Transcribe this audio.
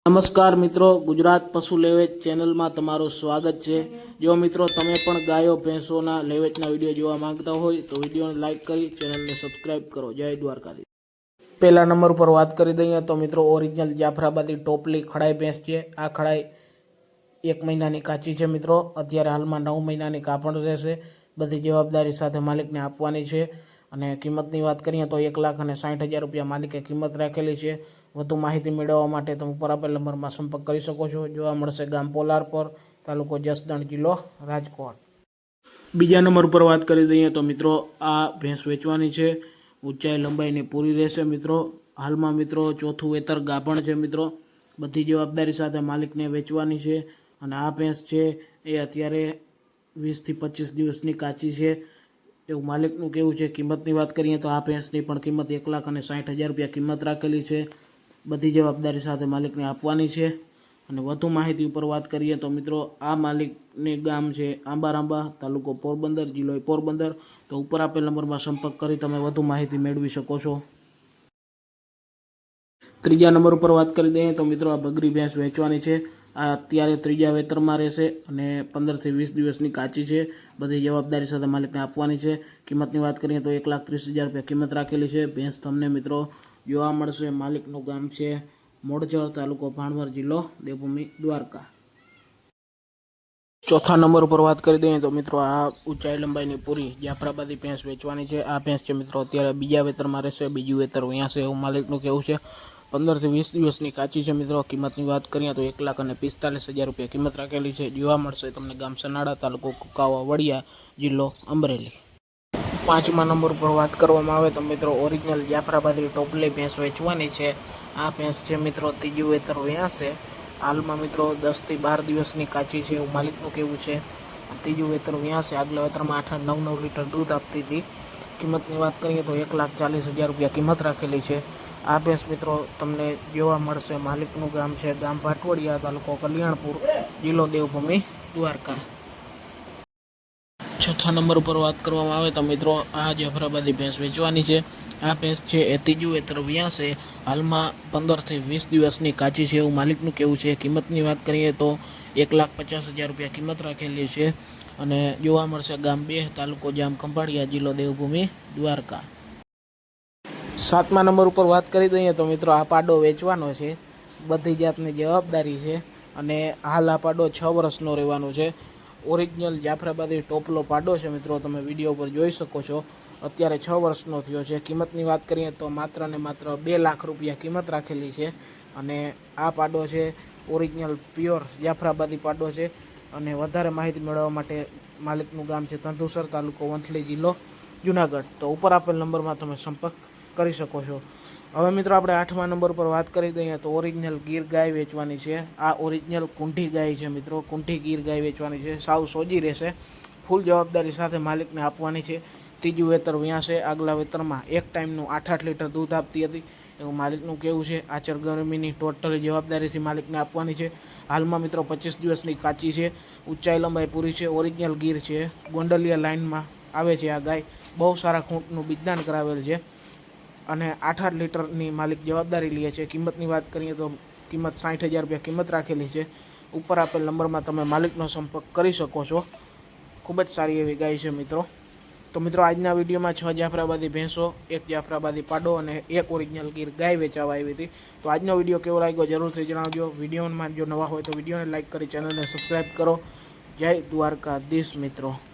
નમસ્કાર મિત્રો, ગુજરાત પશુ લેવેચ ચેનલમાં તમારું સ્વાગત છે। જો મિત્રો તમે પણ ગાયો ભેંસોના લેવેચના વિડીયો જોવા માંગતા હોય તો વિડીયોને લાઇક કરી ચેનલને સબસ્ક્રાઇબ કરો। જય દ્વારકાધીશ। પહેલા નંબર પર વાત કરી દઈએ તો મિત્રો ઓરિજિનલ જાફરાબાદી ટોપલી ખડાઈ ભેંસ છે। આ ખડાઈ 1 મહિનાની કાચી છે મિત્રો। અત્યારે હાલમાં 9 મહિનાની કાપણ રહેશે। બધી જવાબદારી સાથે માલિકને આપવાની છે અને કિંમતની વાત કરીએ તો 1,60,000 રૂપિયા માલિકે કિંમત રાખેલી છે। વધુ માહિતી મેળવવા માટે તમે ઉપર આપેલ નંબરમાં સંપર્ક કરી શકો છો। જોવા મળશે ગામ પોલારપર, તાલુકો જસદણ, જિલ્લો રાજકોટ। બીજા નંબર પર વાત કરી દઈએ તો મિત્રો આ ભેંસ વેચવાની છે। ઊંચાઈ લંબાઈની પૂરી રહેશે મિત્રો। હાલમાં મિત્રો ચોથું વેતર ગાભણ છે મિત્રો। બધી જવાબદારી સાથે માલિકને વેચવાની છે અને આ ભેંસ છે એ અત્યારે 20 થી 25 દિવસની કાચી છે એવું માલિકનું કહેવું છે। કિંમતની વાત કરીએ તો આ ભેંસની પણ કિંમત 1,60,000 રૂપિયા કિંમત રાખેલી છે। બધી જવાબદારી સાથે માલિકને આપવાની છે અને વધુ માહિતી ઉપર વાત કરીએ તો મિત્રો આ માલિકને ગામ છે આંબારાંબા, તાલુકો પોરબંદર, જિલ્લો પોરબંદર। તો ઉપર આપેલ નંબરમાં સંપર્ક કરી તમે વધુ માહિતી મેળવી શકો છો। ત્રીજા નંબર ઉપર વાત કરી દઈએ તો મિત્રો આ બગરી ભેંસ વેચવાની છે। આ અત્યારે ત્રીજા વેતરમાં રહેશે અને 15 થી 20 દિવસની કાચી છે। બધી જવાબદારી સાથે માલિકને આપવાની છે। કિંમતની વાત કરીએ તો 1,30,000 રૂપિયા કિંમત રાખેલી છે। ભેંસ તમને મિત્રો જોવા મળશે। માલિકનું ગામ છે મોડજળ, તાલુકો ભાણવર, જિલ્લો દેવભૂમિ, દ્વારકા। ચોથા નંબર ઉપર વાત કરી દઈએ તો મિત્રો આ ઊંચાઈ લંબાઈની પૂરી જાફરાબાદી ભેંસ વેચવાની છે। આ ભેંસ છે મિત્રો અત્યારે બીજા વેતરમાં રહેશે। બીજું વેતર વયાશે એવું માલિકનું કહેવું છે। 15 થી 20 દિવસની કાચી છે મિત્રો। કિંમતની વાત કરીએ તો 1,45,000 રૂપિયા કિંમત રાખેલી છે। જોવા મળશે તમને ગામ સનાડા, તાલુકો કુકાવા, વડિયા, જિલ્લો અમરેલી। પાંચમા નંબર પર વાત કરવામાં આવે તો મિત્રો ઓરિજિનલ જાફરાબાદી ટોપલી ભેંસ વેચવાની છે। આ ભેંસ છે મિત્રો ત્રીજું વેતર વયાશે। હાલમાં મિત્રો 10 થી 12 દિવસની કાચી છે એવું માલિકનું કહેવું છે। ત્રીજું વેતર વયાશે। આગલા વેતરમાં 8-9 લીટર દૂધ આપતી હતી। કિંમતની વાત કરીએ તો 1,40,000 રૂપિયા કિંમત રાખેલી છે। આ ભેંસ મિત્રો તમને જોવા મળશે। માલિકનું ગામ છે ગામ ભાટવડિયા, તાલુકો કલ્યાણપુર, જિલ્લો દેવભૂમિ, દ્વારકા। છઠ્ઠા નંબર ઉપર વાત કરવામાં આવે તો મિત્રો આ જાફરાબાદી ભેંસ વેચવાની છે। આ ભેંસ છે એ ત્રીજું વેતર વયાશે। હાલમાં 15 થી 20 દિવસની કાચી છે એવું માલિકનું કહેવું છે। કિંમતની વાત કરીએ તો 1,50,000 રૂપિયા કિંમત રાખેલી છે અને જોવા મળશે ગામ 2, તાલુકો જામ ખંભાળિયા, જિલ્લો દેવભૂમિ, દ્વારકા। સાતમા નંબર ઉપર વાત કરી દઈએ તો મિત્રો આ પાડો વેચવાનો છે। બધી જાતની જવાબદારી છે અને હાલ આ પાડો 6 વર્ષનો રહેવાનો છે। ઓરિજિનલ જાફરાબાદી ટોપલો પાડો છે મિત્રો। તમે વિડીયો પર જોઈ શકો છો। અત્યારે 6 વર્ષનો થયો છે। કિંમતની વાત કરીએ તો માત્ર ને માત્ર 2 લાખ રૂપિયા કિંમત રાખેલી છે અને આ પાડો છે ઓરિજિનલ પ્યોર જાફરાબાદી પાડો છે અને વધારે માહિતી મેળવવા માટે માલિકનું ગામ છે ધંધુસર, તાલુકો વંથલી, જિલ્લો જુનાગઢ। તો ઉપર આપેલ નંબરમાં તમે સંપર્ક કરી શકો છો। હવે મિત્રો આપણે 8મા નંબર પર વાત કરી દઈએ તો ઓરિજિનલ ગીર ગાય વેચવાની છે। આ ઓરિજિનલ કુંઠી ગાય છે મિત્રો। કુંઠી ગીર ગાય વેચવાની છે। સાવ સોજી રહેશે। ફૂલ જવાબદારી સાથે માલિકને આપવાની છે। ત્રીજું વેતર વયાશે। આગલા વેતરમાં એક ટાઈમનું 8-8 લીટર દૂધ આપતી હતી એવું માલિકનું કહેવું છે। આચર ગરમીની ટોટલી જવાબદારીથી માલિકને આપવાની છે। હાલમાં મિત્રો 25 દિવસની કાચી છે। ઊંચાઈ લંબાઈ પૂરી છે। ઓરિજિનલ ગીર છે। ગોંડલિયા લાઇનમાં આવે છે આ ગાય। બહુ સારા ખૂંટનું બીજદાન કરાવેલ છે અને 8-8 લીટરની માલિક જવાબદારી લે છે। કિંમતની વાત કરીએ તો કિંમત 60,000 રૂપિયા કિંમત રાખેલી છે। ઉપર આપેલ નંબરમાં તમે માલિકનો સંપર્ક કરી શકો છો। ખૂબ જ સારી એવી ગાય છે મિત્રો। તો મિત્રો આજના વિડીયોમાં 6 જાફરાબાદી ભેંસો, 1 જાફરાબાદી પાડો અને 1 ઓરિજિનલ ગીર ગાય વેચાવા આવી હતી। તો આજનો વિડીયો કેવો લાગ્યો જરૂરથી જણાવજો। વિડીયોમાં જો નવા હોય તો વિડીયોને લાઇક કરી ચેનલને સબસ્ક્રાઈબ કરો। જય દ્વારકાધીશ મિત્રો।